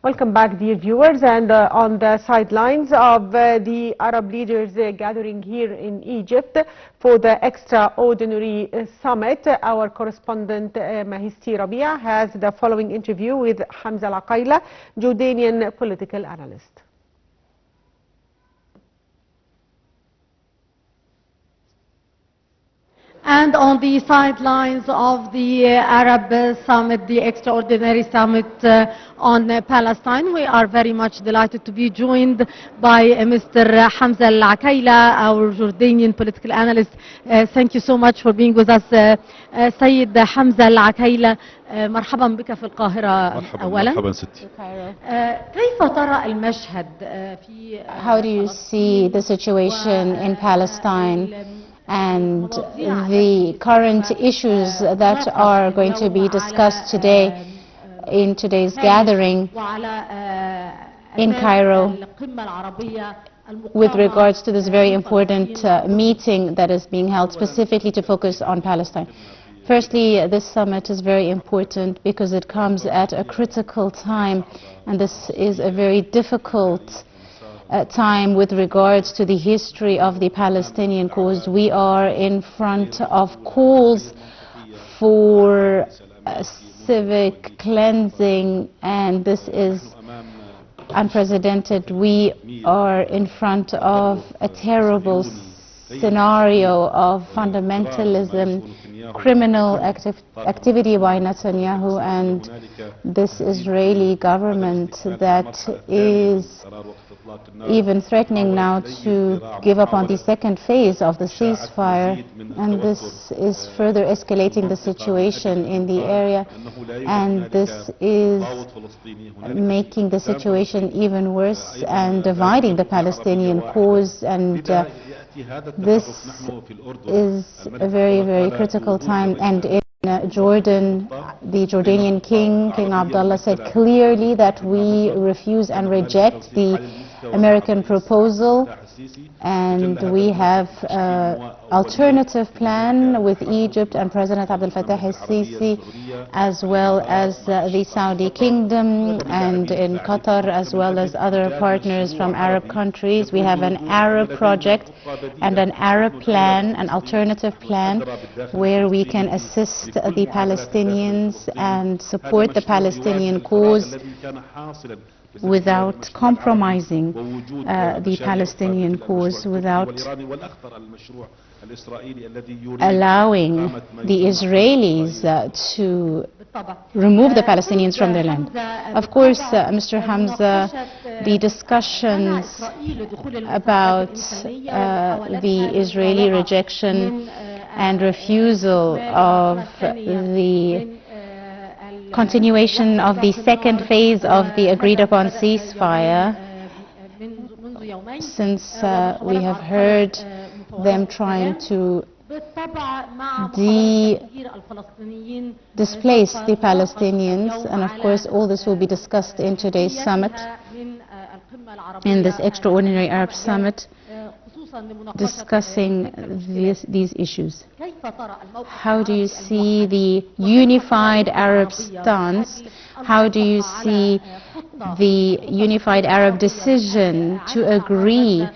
Welcome back, dear viewers. And on the sidelines of the Arab leaders gathering here in Egypt for the extraordinary summit, our correspondent Mahisty Rabie has the following interview with Hamza Akyla, Jordanian political analyst. And on the sidelines of the Arab summit, the extraordinary summit on Palestine, we are very much delighted to be joined by Mr. Hamza Akyla, our Jordanian political analyst. Thank you so much for being with us. سيد حمزة العكيلة، مرحبا بك في القاهرة. أولا مرحبا ستي. كيف ترى المشهد في How do you see the situation in Palestine and the current issues that are going to be discussed today in today's gathering in Cairo with regards to this very important meeting that is being held specifically to focus on Palestine? Firstly, this summit is very important because it comes at a critical time, and this is a very difficult time with regards to the history of the Palestinian cause. We are in front of calls for civic cleansing, and this is unprecedented. We are in front of a terrible scenario of fundamentalism, criminal activity by Netanyahu and this Israeli government that is even threatening now to give up on the second phase of the ceasefire, and this is further escalating the situation in the area, and this is making the situation even worse and dividing the Palestinian cause, and this is a very, very critical time. And in Jordan, the Jordanian King Abdullah, said clearly that we refuse and reject the American proposal, and we have an alternative plan with Egypt and President Abdel Fattah al-Sisi, as well as the Saudi Kingdom, and in Qatar, as well as other partners from Arab countries. We have an Arab project and an Arab plan, an alternative plan, where we can assist the Palestinians and support the Palestinian cause without compromising the Palestinian cause, without allowing the Israelis to remove the Palestinians from their land. Of course, Mr. Hamza, the discussions about the Israeli rejection and refusal of the continuation of the second phase of the agreed upon ceasefire, since we have heard them trying to displace the Palestinians, and of course all this will be discussed in today's summit, in this extraordinary Arab summit, discussing these issues. How do you see the unified Arab stance? How do you see the unified Arab decision to agree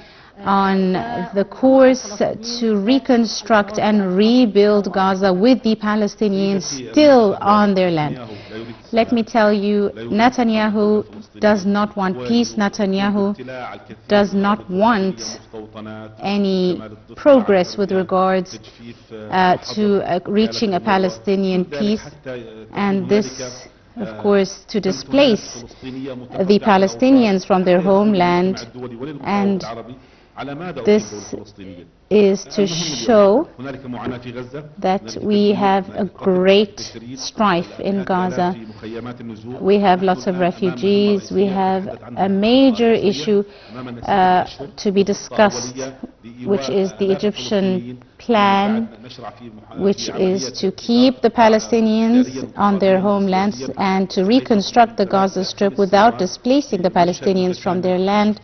on the course to reconstruct and rebuild Gaza with the Palestinians still on their land? Let me tell you, Netanyahu does not want peace. Netanyahu does not want any progress with regards to reaching a Palestinian peace, and this, of course, to displace the Palestinians from their homeland, and this is to show that we have a great strife in Gaza. We have lots of refugees. We have a major issue to be discussed, which is the Egyptian plan, which is to keep the Palestinians on their homelands and to reconstruct the Gaza Strip without displacing the Palestinians from their land.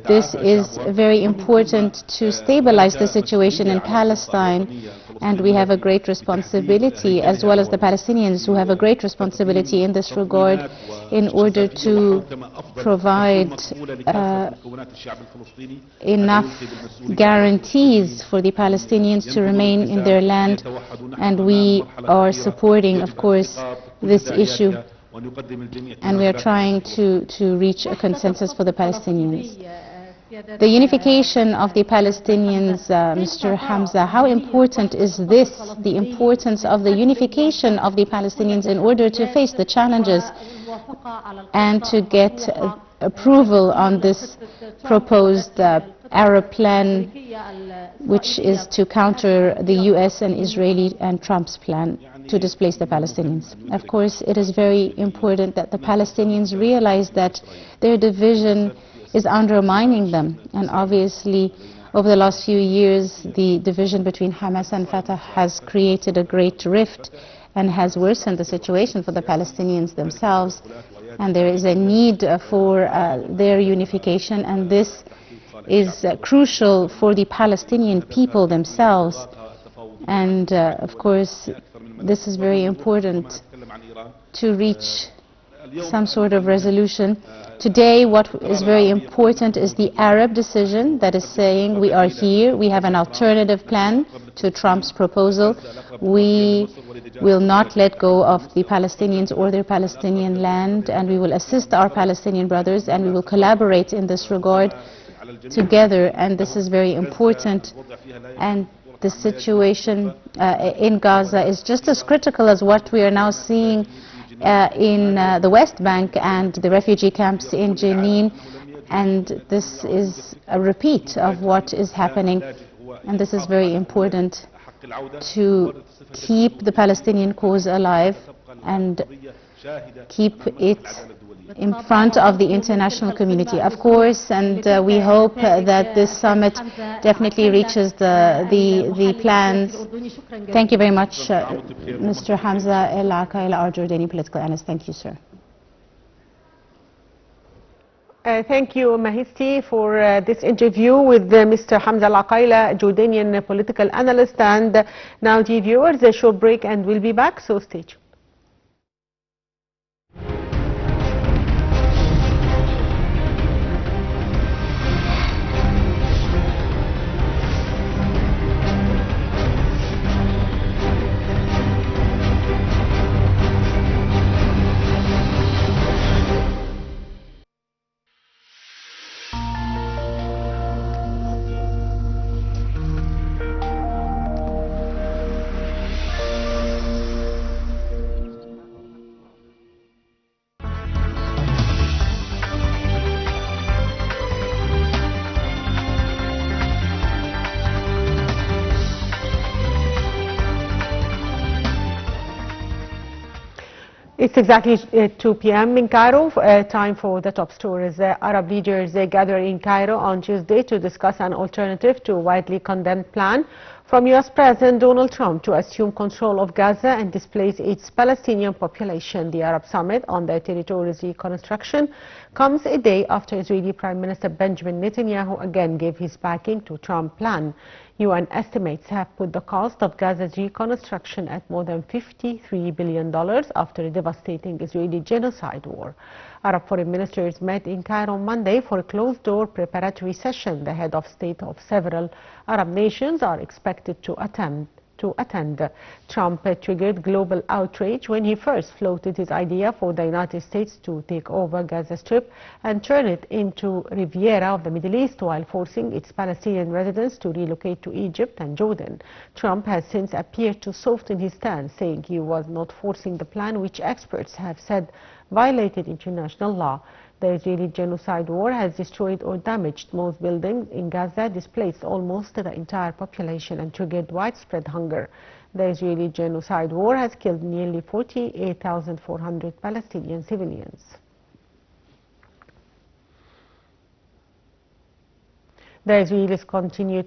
This is very important to stabilize stabilize the situation in Palestine, and we have a great responsibility, as well as the Palestinians who have a great responsibility in this regard, in order to provide enough guarantees for the Palestinians to remain in their land, and we are supporting, of course, this issue, and we are trying to reach a consensus for the Palestinians. The unification of the Palestinians, Mr. Hamza, how important is this, the importance of the unification of the Palestinians in order to face the challenges and to get approval on this proposed Arab plan, which is to counter the US and Israeli and Trump's plan to displace the Palestinians? Of course, it is very important that the Palestinians realize that their division is undermining them, and obviously over the last few years the division between Hamas and Fatah has created a great rift and has worsened the situation for the Palestinians themselves, and there is a need for their unification, and this is crucial for the Palestinian people themselves, and of course this is very important to reach some sort of resolution. Today, what is very important is the Arab decision that is saying we are here, we have an alternative plan to Trump's proposal. We will not let go of the Palestinians or their Palestinian land, and we will assist our Palestinian brothers, and we will collaborate in this regard together, and this is very important. And the situation in Gaza is just as critical as what we are now seeing in the West Bank and the refugee camps in Jenin, and this is a repeat of what is happening, and this is very important to keep the Palestinian cause alive and keep it in front of the international community, of course, and we hope that this summit definitely reaches the plans. Thank you very much, Mr. Hamza Akyla, our Jordanian political analyst. Thank you, sir. Thank you, Mahisty, for this interview with Mr. Hamza Akyla, Jordanian political analyst. And now, dear viewers, a short break and we'll be back, so stay tuned. It's exactly 2 p.m. in Cairo. Time for the top stories. Arab leaders gather in Cairo on Tuesday to discuss an alternative to a widely condemned plan from U.S. President Donald Trump to assume control of Gaza and displace its Palestinian population. The Arab Summit on the territory's reconstruction comes a day after Israeli Prime Minister Benjamin Netanyahu again gave his backing to Trump's plan. UN estimates have put the cost of Gaza's reconstruction at more than $53 billion after a devastating Israeli genocide war. Arab foreign ministers met in Cairo on Monday for a closed-door preparatory session. The head of state of several Arab nations are expected to attend. Trump triggered global outrage when he first floated his idea for the United States to take over Gaza Strip and turn it into Riviera of the Middle East while forcing its Palestinian residents to relocate to Egypt and Jordan. Trump has since appeared to soften his stance, saying he was not forcing the plan, which experts have said violated international law. The Israeli genocide war has destroyed or damaged most buildings in Gaza, displaced almost the entire population, and triggered widespread hunger. The Israeli genocide war has killed nearly 48,400 Palestinian civilians. The Israelis continue